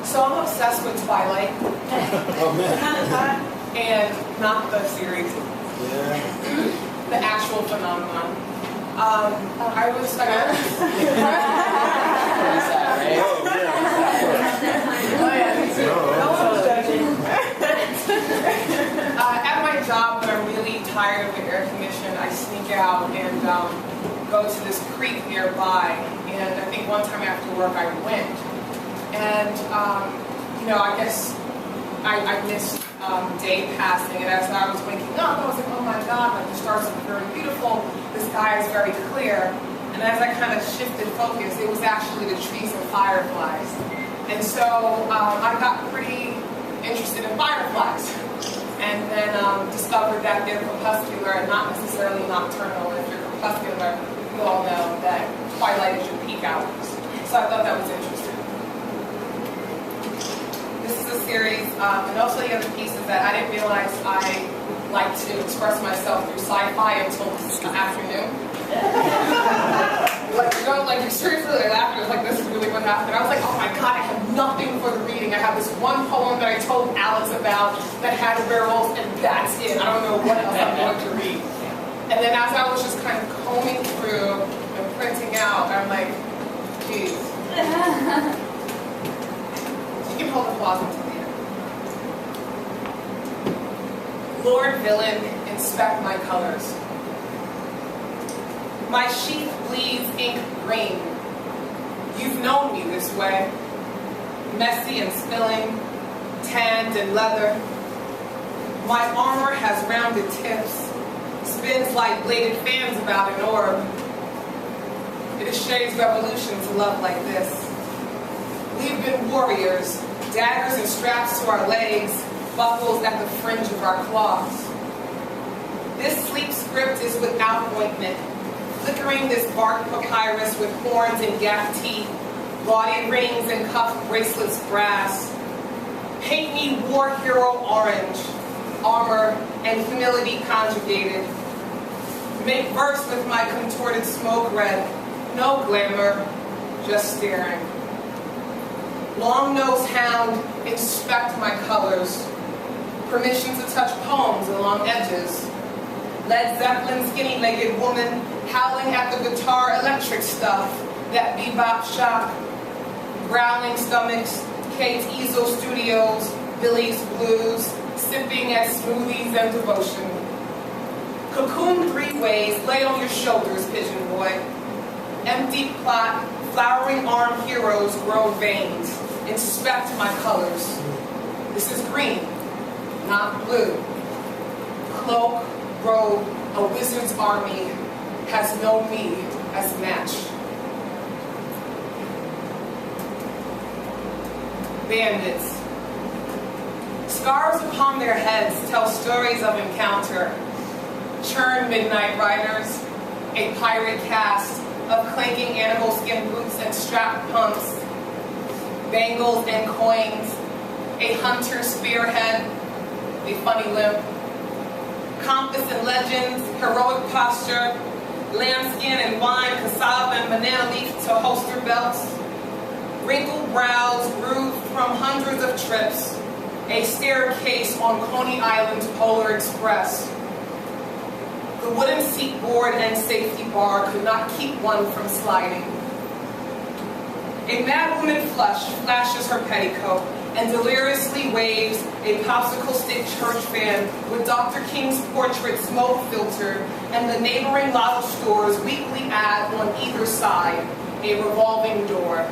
So I'm obsessed with Twilight. Oh man. And not the series. Yeah. The actual phenomenon. I was Oh, yeah. no one's judging. At my job, when I'm really tired of the air condition, I sneak out and go to this creek nearby. And I think one time after work I went. And, I guess I missed day passing. And as I was waking up, I was like, oh my God, like the stars are very beautiful. The sky is very clear. And as I kind of shifted focus, it was actually the trees and fireflies. And so I got pretty interested in fireflies. And then discovered that they're crepuscular and not necessarily nocturnal. If you're crepuscular, you all know that twilight is your peak hours. So I thought that was interesting. This is a series, and also the other piece is that I didn't realize I like to express myself through sci-fi until this afternoon. like you're seriously laughing, like this is really what happened. I was like, oh my God, I have nothing for the reading. I have this one poem that I told Alex about that had werewolves, and that's it. I don't know what else I'm going to read. And then as I was just kind of combing through and printing out, I'm like, geez. You can hold applause until the end. Lord Villain, inspect my colors. My sheath bleeds ink green. You've known me this way. Messy and spilling, tanned and leather. My armor has rounded tips, spins like bladed fans about an orb. It is Shay's revolution to love like this. We've been warriors, daggers and straps to our legs, buckles at the fringe of our cloths. This sleep script is without ointment, flickering this bark papyrus with horns and gapped teeth, gaudy rings and cuff bracelets brass. Paint me war hero orange, armor and humility conjugated. Make verse with my contorted smoke red, no glamour, just staring. Long-nosed hound, inspect my colors. Permission to touch poems along edges. Led Zeppelin skinny-legged woman howling at the guitar electric stuff, that bebop shop. Growling stomachs, Kate's Easel Studios, Billy's Blues, sipping at smoothies and devotion. Cocoon 3 ways, lay on your shoulders, pigeon boy. Empty plot, flowering arm heroes grow veins. Inspect my colors. This is green, not blue. Cloak, robe, a wizard's army has no me as match. Bandits. Scars upon their heads tell stories of encounter. Churn midnight riders, a pirate cast of clanking animal skin boots and strap pumps. Bangles and coins, a hunter spearhead, a funny limp. Compass and legends, heroic posture, lambskin and wine, cassava and banana leaf to holster belts. Wrinkled brows grooved from hundreds of trips, a staircase on Coney Island's Polar Express. The wooden seat board and safety bar could not keep one from sliding. A mad woman flashes her petticoat and deliriously waves a popsicle stick church fan with Dr. King's portrait smoke filtered and the neighboring lotto store's weekly ad on either side, a revolving door.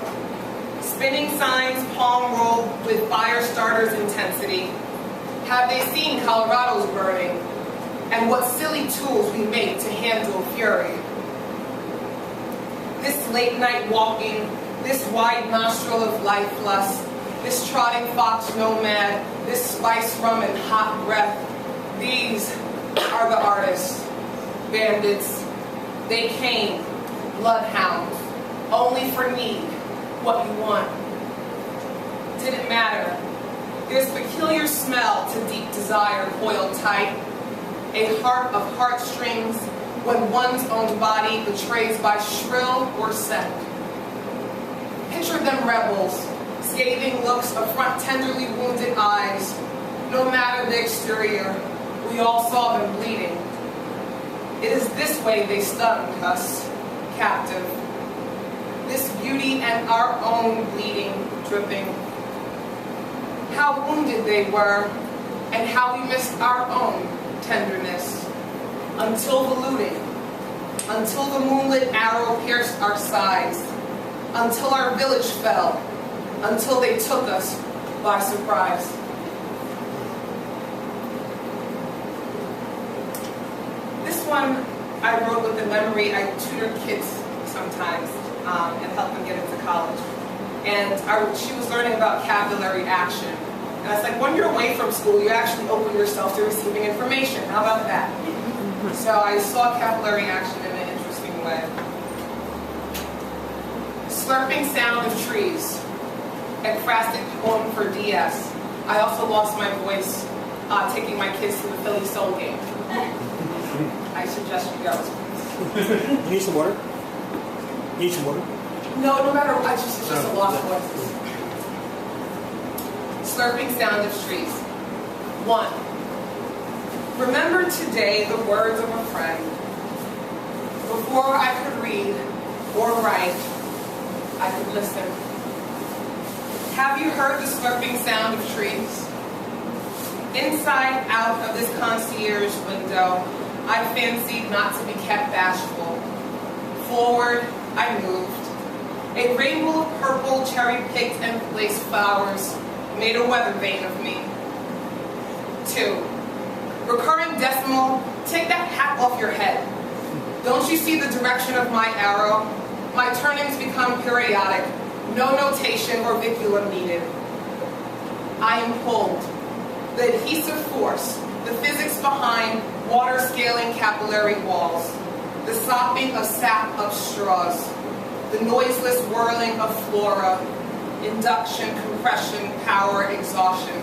Spinning signs palm rolled with fire starters intensity. Have they seen Colorado's burning? And what silly tools we make to handle fury. This late night walking, this wide nostril of life lust, this trotting fox nomad, this spice rum and hot breath, these are the artists, bandits. They came, bloodhounds, only for need, what you want. Didn't matter. There's peculiar smell to deep desire coiled tight, a heart of heartstrings when one's own body betrays by shrill or scent. Picture them rebels, scathing looks affront tenderly wounded eyes. No matter the exterior, we all saw them bleeding. It is this way they stunned us, captive. This beauty and our own bleeding, dripping. How wounded they were, and how we missed our own tenderness. Until the looting, until the moonlit arrow pierced our sides, until our village fell, until they took us by surprise. This one I wrote with the memory. I tutor kids sometimes and help them get into college. And she was learning about vocabulary action. And I was like, when you're away from school, you actually open yourself to receiving information. How about that? So I saw vocabulary action in an interesting way. Slurping sound of trees. Ekphrastic poem for DS. I also lost my voice taking my kids to the Philly Soul game. I suggest you go. You need some water? You need some water? No matter what, it's just a lost voice. Slurping sound of trees. 1. Remember today the words of a friend. Before I could read or write, I could listen. Have you heard the slurping sound of trees? Inside out of this concierge window, I fancied not to be kept bashful. Forward, I moved. A rainbow of purple, cherry-picked, and lace flowers made a weather vane of me. 2. Recurring decimal, take that hat off your head. Don't you see the direction of my arrow? My turnings become periodic. No notation or viculum needed. I am pulled. The adhesive force, the physics behind water-scaling capillary walls, the sopping of sap of straws, the noiseless whirling of flora, induction, compression, power, exhaustion,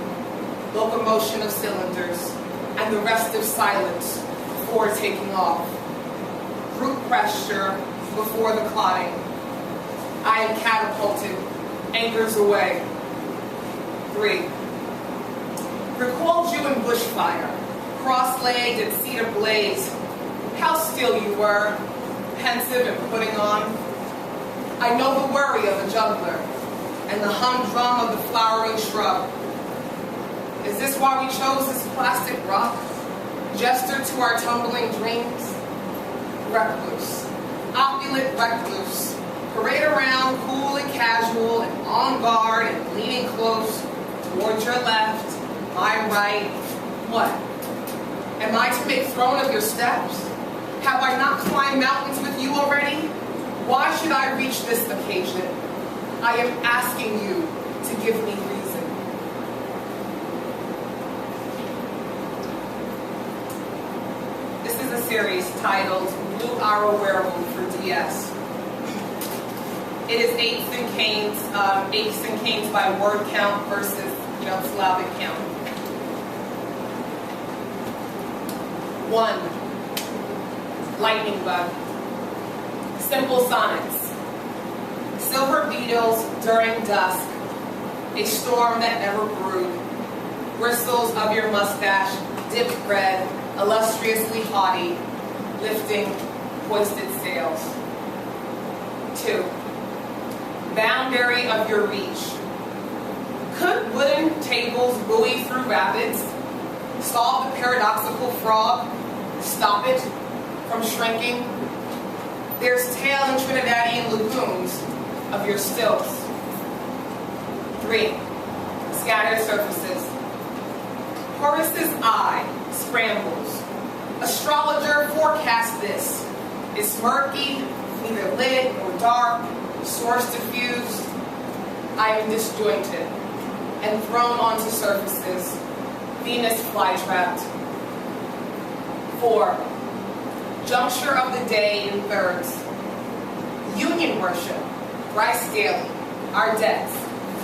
locomotion of cylinders, and the rest of silence before taking off. Root pressure before the clotting. I am catapulted, anchors away. 3. Recalled you in bushfire, cross-legged at cedar blaze. How still you were, pensive and putting on. I know the worry of a juggler, and the humdrum of the flowering shrub. Is this why we chose this plastic rock? Jester to our tumbling dreams? Recluse, opulent recluse, parade around cool and casual and on guard and leaning close towards your left, my right. What? Am I to make throne of your steps? Have I not climbed mountains with you already? Why should I reach this occasion? I am asking you to give me reason. This is a series titled Blue Arrow Werewolf for DS. It is eighths and canes by word count versus Slavic count. 1. Lightning bug. Simple sonnets. Silver beetles during dusk. A storm that never brewed. Bristles of your mustache, dipped red, illustriously haughty, lifting hoisted sails. 2. Boundary of your reach. Could wooden tables buoy through rapids? Solve the paradoxical frog? Stop it from shrinking? There's tail in Trinidadian lagoons of your stilts. 3. Scattered surfaces. Horace's eye scrambles. Astrologer forecast this. It's murky, neither lit nor dark, source diffused. I am disjointed and thrown onto surfaces. Venus fly-trapped. 4. Juncture of the day in thirds. Union worship. Thrice daily. Our debts.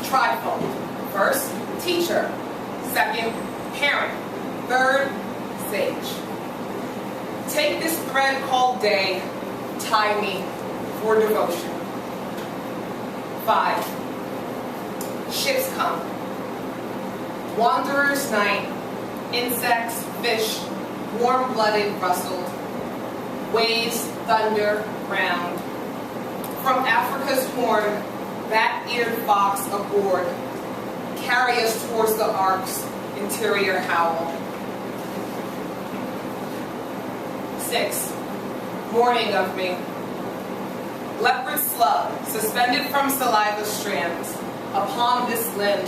Trifold. First, teacher. Second, parent. Third, sage. Take this thread called day. Tie me for devotion. 5. Ships come. Wanderer's night. Insects, fish, warm-blooded rustled. Waves, thunder, round. From Africa's horn, bat-eared fox aboard. Carry us towards the ark's interior howl. 6. Morning of me. Leopard slug, suspended from saliva strands. Upon this limb,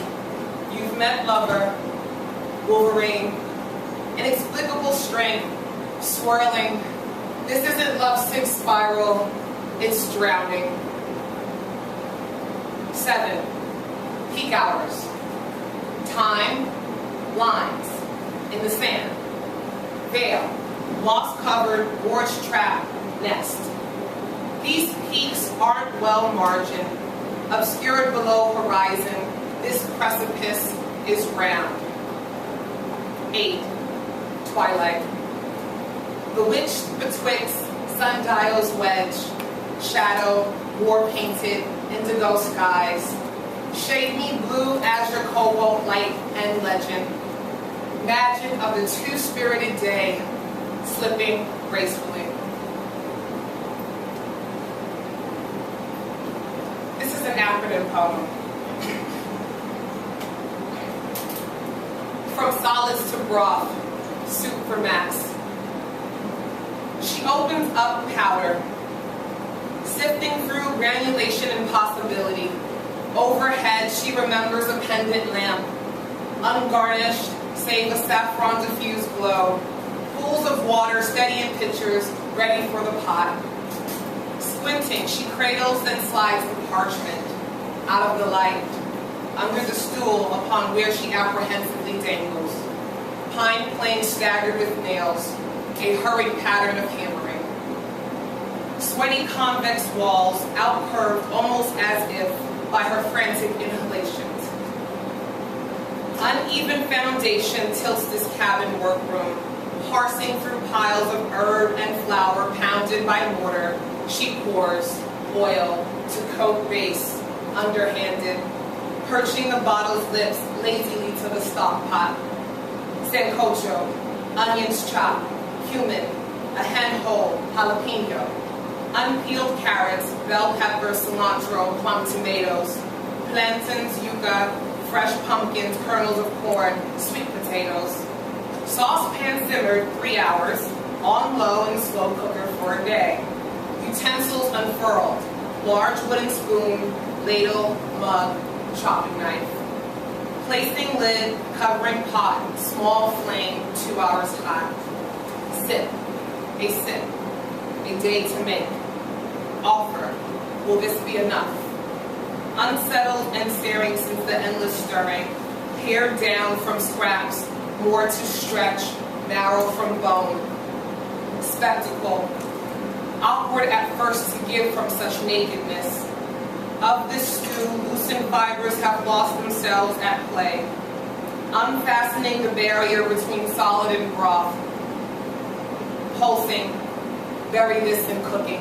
you've met lover, Wolverine. Inexplicable strength, swirling. This isn't lovesick spiral, it's drowning. 7. Peak hours. Time, lines, in the sand. Veil, moss-covered, gorge trap, nest. These peaks aren't well margined. Obscured below horizon, this precipice is round. 8. Twilight. The witch betwixt sundial's wedge, shadow, war-painted, indigo skies. Shade me blue, azure, cobalt, light, and legend. Magic of the two-spirited day, slipping gracefully. This is an acronym poem. From solids to broth, soup for Max. She opens up powder, sifting through granulation and possibility. Overhead, she remembers a pendant lamp, ungarnished, save a saffron diffused glow. Pools of water steady in pitchers, ready for the pot. Squinting, she cradles then slides the parchment out of the light, under the stool upon where she apprehensively dangles. Pine planes staggered with nails, a hurried pattern of hammering. Sweaty convex walls, outcurved almost as if by her frantic inhalations. Uneven foundation tilts this cabin workroom, parsing through piles of herb and flour pounded by mortar. She pours oil to coat base, underhanded, perching the bottle's lips lazily to the stock pot. Sancocho, onions chopped, cumin, a hen whole, jalapeno, unpeeled carrots, bell pepper, cilantro, plum tomatoes, plantains, yuca, fresh pumpkins, kernels of corn, sweet potatoes. Saucepan simmered 3 hours, on low in slow cooker for a day. Utensils unfurled, large wooden spoon, ladle, mug, chopping knife. Placing lid, covering pot, small flame, 2 hours hot. Sip, a day to make. Offer, will this be enough? Unsettled and staring since the endless stirring, pared down from scraps, more to stretch, marrow from bone. Spectacle, awkward at first to give from such nakedness. Of this stew, loosened fibers have lost themselves at play, unfastening the barrier between solid and broth. Pulsing, bury this in cooking.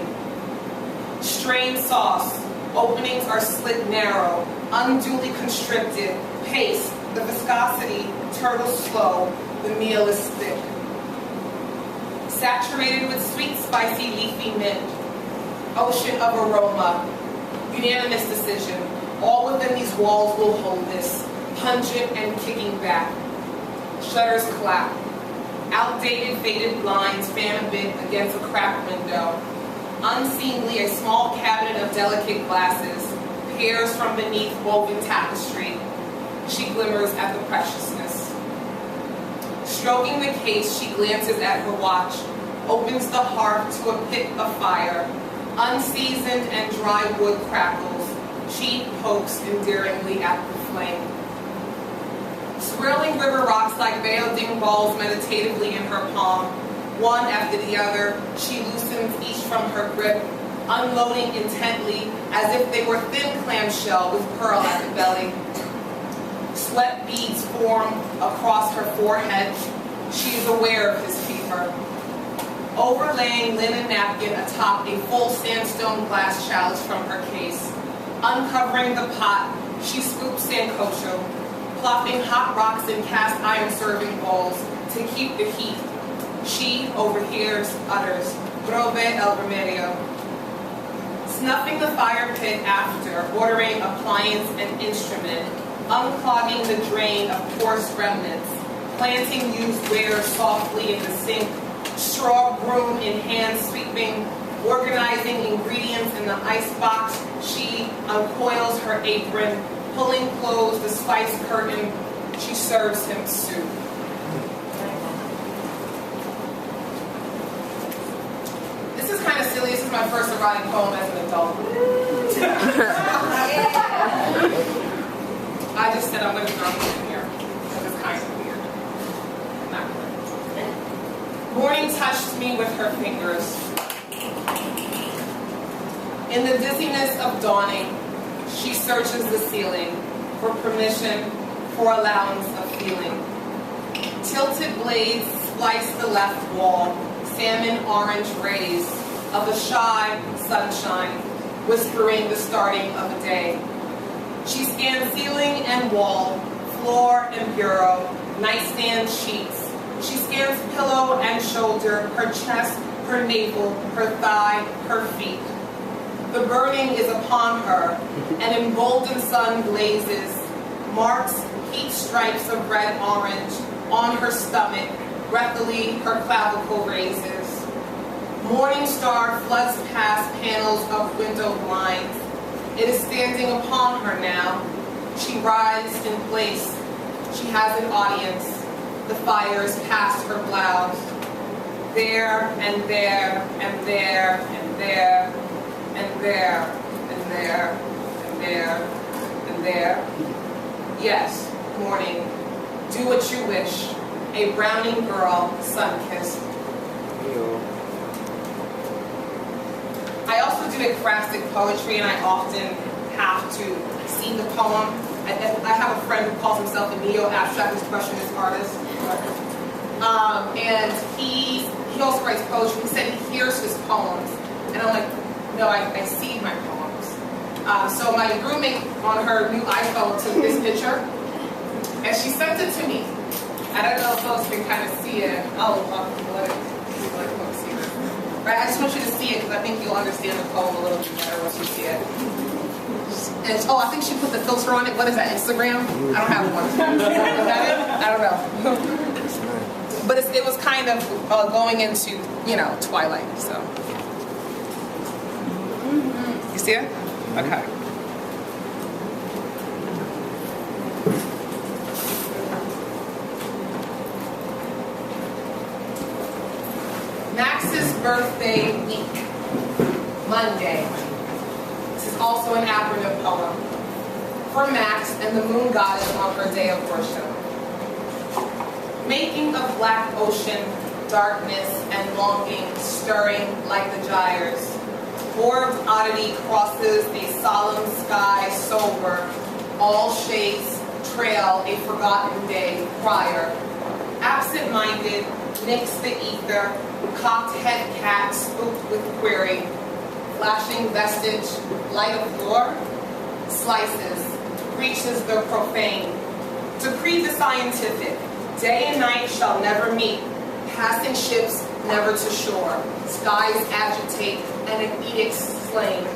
Strained sauce, openings are slit narrow, unduly constricted. Pace, the viscosity, turtle slow, the meal is thick. Saturated with sweet, spicy, leafy mint. Ocean of aroma. Unanimous decision. All within these walls will hold this. Pungent and kicking back. Shutters clap. Outdated, faded blinds fan a bit against a cracked window. Unseemly, a small cabinet of delicate glasses. Peers from beneath woven tapestry. She glimmers at the preciousness. Stroking the case, she glances at her watch. Opens the hearth to a pit of fire. Unseasoned and dry wood crackles. She pokes endearingly at the flame. Swirling river rocks like veiled ding balls meditatively in her palm. One after the other, she loosens each from her grip, unloading intently as if they were thin clamshell with pearl at the belly. Sweat beads form across her forehead. She is aware of his fever. Overlaying linen napkin atop a full sandstone glass chalice from her case. Uncovering the pot, she scoops sancocho sancocho, plopping hot rocks in cast iron serving bowls to keep the heat. She overhears, utters, "Grove el remedio." Snuffing the fire pit after, ordering appliance and instrument, unclogging the drain of coarse remnants, planting used wares softly in the sink, straw broom in hand sweeping, organizing ingredients in the icebox. She uncoils her apron, pulling close the spice curtain. She serves him soup. This is kind of silly. This is my first erotic poem as an adult. I just said I'm going to throw it in here because it's kind of weird. Not really. Morning touched me with her fingers. In the dizziness of dawning, she searches the ceiling for permission, for allowance of feeling. Tilted blades slice the left wall, salmon orange rays of a shy sunshine, whispering the starting of a day. She scans ceiling and wall, floor and bureau, nightstand sheets. She scans pillow and shoulder, her chest, her navel, her thigh, her feet. The burning is upon her, an emboldened sun blazes, marks heat stripes of red-orange on her stomach, breathily her clavicle raises. Morning star floods past panels of window blinds. It is standing upon her now. She rides in place. She has an audience. The fires past her blouse. There and there and there and there and there and there and there and there. Yes, morning. Do what you wish. A browning girl, sun-kissed. I also do ekphrastic poetry, and I often have to see the poem. I have a friend who calls himself a neo-abstract expressionist artist. And he also writes poetry. He said he hears his poems. And I'm like, no, I see my poems. So my roommate on her new iPhone took this picture, and she sent it to me. I don't know if folks can kind of see it. Oh, let it see it. Right, I just want you to see it because I think you'll understand the poem a little bit better once you see it. And oh, I think she put the filter on it. What is that, Instagram? I don't have one. Is that it? I don't know. But it was kind of going into, twilight, so. You see it? Okay. Max's birthday week, Monday. This is also an acronym poem for Max and the moon goddess on her day of worship. Making of black ocean, darkness and longing stirring like the gyres. Orbed oddity crosses a solemn sky sober. All shades trail a forgotten day prior. Absent-minded, mix the ether, cocked head cat spooked with query. Flashing vestige, light of floor, slices, reaches the profane. Decree the scientific, day and night shall never meet. Passing ships never to shore. Skies agitate and an edict slain.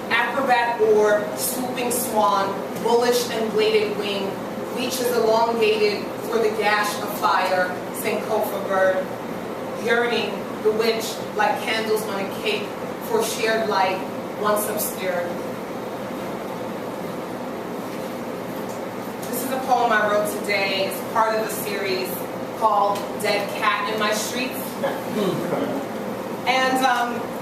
Acrobat orb, swooping swan, bullish and bladed wing, leeches elongated for the gash of fire, Sankofa bird. Yearning, bewitched like candles on a cake for shared light, once obscured. This is a poem I wrote today. It's part of a series called Dead Cat in My Streets. And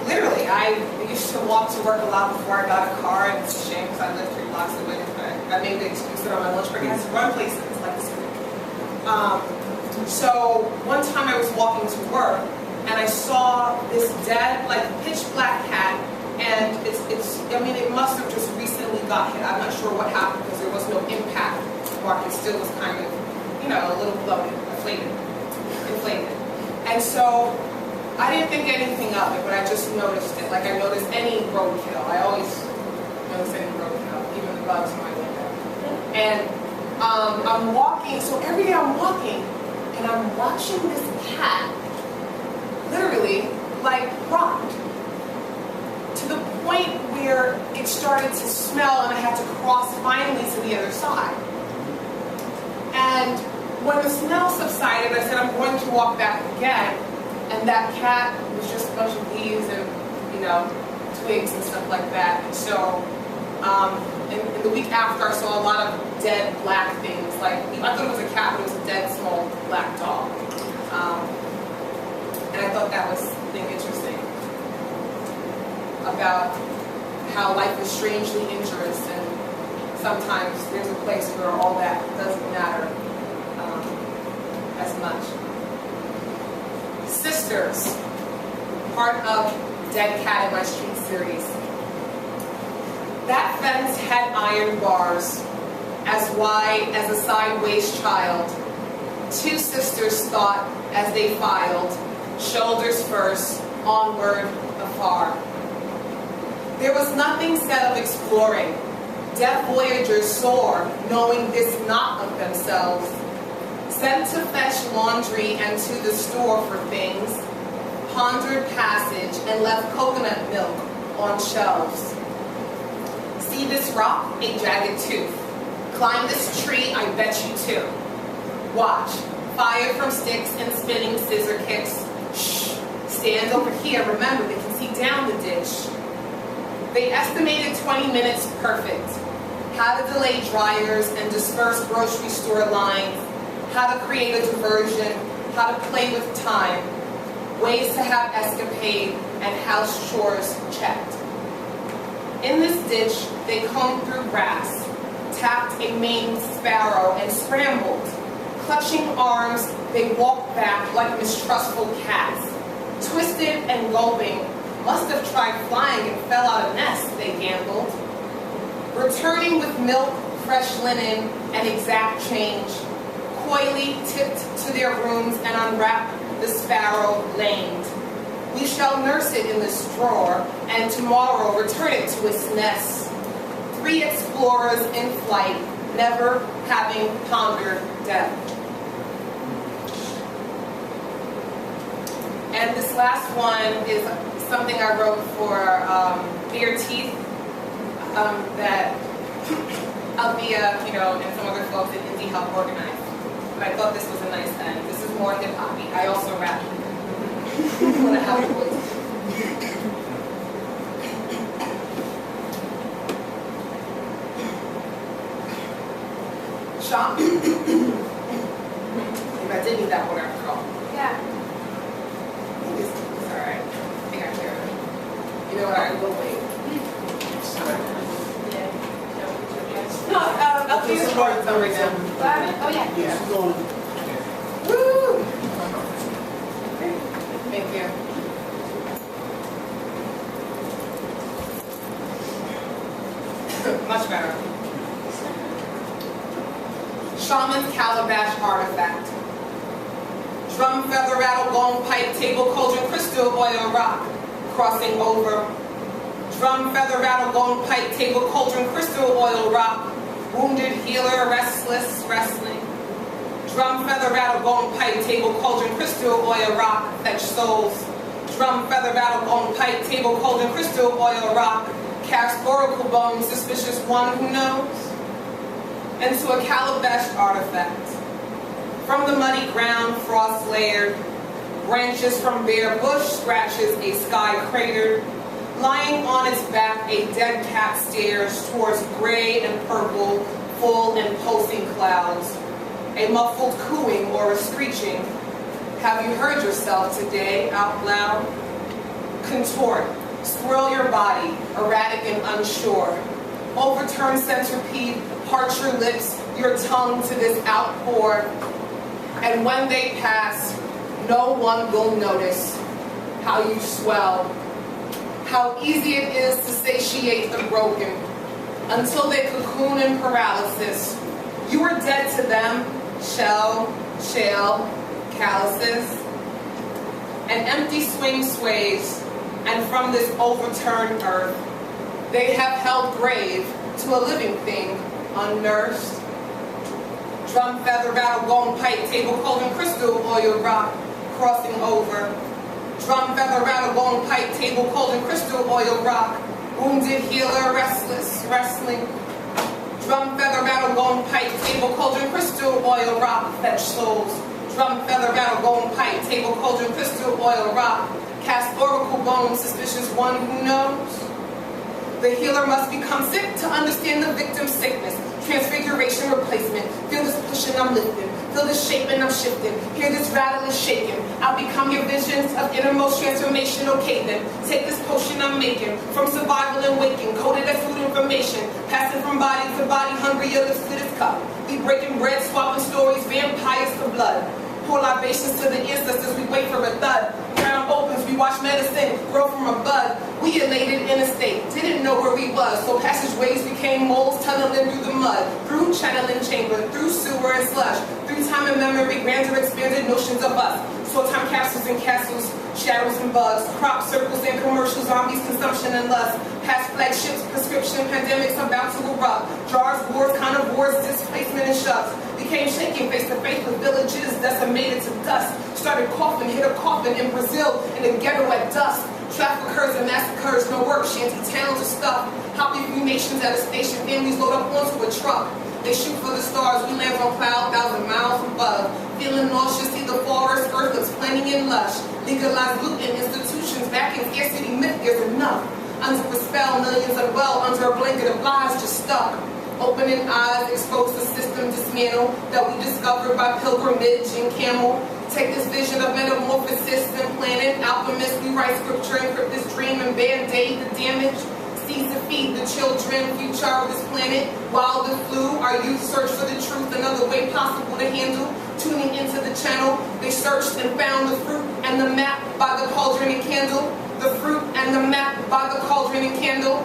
literally, I used to walk to work a lot before I got a car, and it's a shame because I lived 3 blocks away. I made the excuse that on my lunch break I had to run places like this. So one time I was walking to work, and I saw this dead, like pitch black cat, and it must have just recently got hit. I'm not sure what happened because there was no impact mark. It still was kind of, a little bloated, inflated. And so I didn't think anything of it, but I just noticed it. Like I noticed any roadkill. I always notice any roadkill, even the bugs in my window. And I'm walking, so every day I'm walking, and I'm watching this cat literally like rot to the point where it started to smell and I had to cross finally to the other side. And when the smell subsided, I said, I'm going to walk back again. And that cat was just a bunch of leaves and, you know, twigs and stuff like that. And so, in the week after, I saw a lot of dead black things. Like, I thought it was a cat, but it was a dead small black dog. And I thought that was something interesting about how life is strangely injurious, and sometimes there's a place where all that doesn't matter as much. Sisters, part of Dead Cat in My Street series. That fence had iron bars as wide as a sideways child. Two sisters thought as they filed, shoulders first, onward, afar. There was nothing said of exploring. Deaf voyagers soar, knowing this not of themselves. Sent to fetch laundry and to the store for things, pondered passage and left coconut milk on shelves. See this rock, a jagged tooth. Climb this tree, I bet you too. Watch, fire from sticks and spinning scissor kicks. Shh, stand over here, remember they can see down the ditch. They estimated 20 minutes perfect. How to delay dryers and disperse grocery store lines. How to create a diversion, how to play with time, ways to have escapade, and house chores checked. In this ditch, they combed through grass, tapped a maimed sparrow, and scrambled. Clutching arms, they walked back like mistrustful cats. Twisted and gulping, must have tried flying and fell out of nest, they gambled. Returning with milk, fresh linen, and exact change, coyly tipped to their rooms and unwrapped the sparrow lamed. We shall nurse it in this drawer, and tomorrow return it to its nest. Three explorers in flight, never having pondered death. And this last one is something I wrote for Bare Teeth that Althea, you know, and some other folks at Indie helped organize. But I thought this was a nice end. This is more hip-hoppy. I also rap. Want to help with. Shop. Maybe I did need that water after all. Yeah. It's alright. I think I care. You know what? I will wait. No, I'll do this for some reason. Oh, yeah. Yeah, she's going. Woo! Thank you. Much better. Shaman's calabash artifact. Drum, feather, rattle, gong, pipe, table, cauldron, crystal, oil, rock. Crossing over. Drum, feather, rattle, gong, pipe, table, cauldron, crystal, oil, rock. Wounded, healer, restless, wrestling. Drum, feather, rattle, gong, pipe, table, cauldron, crystal, oil, rock, fetch souls. Drum, feather, rattle, gong, pipe, table, cauldron, crystal, oil, rock. Cast oracle bones, suspicious one who knows. Into a calabash artifact. From the muddy ground, frost layered. Branches from bare bush, scratches a sky cratered. Lying on its back, a dead cat stares towards gray and purple, full and pulsing clouds. A muffled cooing or a screeching. Have you heard yourself today out loud? Contort, swirl your body, erratic and unsure. Overturn centipede, parch your lips, your tongue to this outpour. And when they pass, no one will notice how you swell. How easy it is to satiate the broken until they cocoon in paralysis. You are dead to them, shell, calluses. An empty swing sways, and from this overturned earth, they have held grave to a living thing, unnursed, Drum, feather, rattle, bone, pipe, table, cauldron, crystal, oil, rock, crossing over. Drum, feather, rattle, bone, pipe, table, cauldron, crystal, oil, rock. Wounded, healer, restless, wrestling. Drum, feather, rattle, bone, pipe, table, cauldron, crystal, oil, rock, fetch souls. Drum, feather, rattle, bone, pipe, table, cauldron, crystal, oil, rock. Cast oracle bones, suspicious one who knows. The healer must become sick to understand the victim's sickness. Transfiguration, replacement. Feel this pushing, I'm lifting. Feel this shaping, I'm shifting. Hear this rattling, shaking. I'll become your visions of innermost transformation. Okay then, take this potion I'm making. From survival and waking, coded as food information. Passing from body to body, hungry, your lips to this cup. We breaking bread, swapping stories, vampires for blood. Pour libations to the ancestors, we wait for a thud. Ground opens, we watch medicine grow from a bud. We elated in a state, didn't know where we was. So passageways became moles tunneling through the mud. Through channeling chamber, through sewer and slush. Through time and memory, grander expanded notions of us. So time capsules and castles, shadows and bugs. Crop circles and commercials, zombies, consumption and lust. Past flagships, prescription, pandemics about to erupt. Jars, wars, carnivores, displacement and shucks. Became shaking face to face with villages decimated to dust. Started coughing, hit a coffin in Brazil in a ghetto at dusk. Traffickers and massacres, no work, shanty towns are stuck. Hopping few nations at a station, families load up onto a truck. They shoot for the stars, we land on cloud, 1,000 miles above. Feeling nauseous, see the forest, earth looks plenty and lush. Legalized looting, institutions, back in scarcity myth, there's enough. Under a spell, millions are well, under a blanket of lies just stuck. Opening eyes, expose the system dismantle that we discovered by pilgrimage and camel. Take this vision of metamorphosis and planet. Alchemists, we write scripture, encrypt this dream and band-aid the damage. Seeds to feed the children, future of this planet. While the flu, our youth search for the truth, another way possible to handle. Tuning into the channel, they searched and found the fruit and the map by the cauldron and candle. The fruit and the map by the cauldron and candle.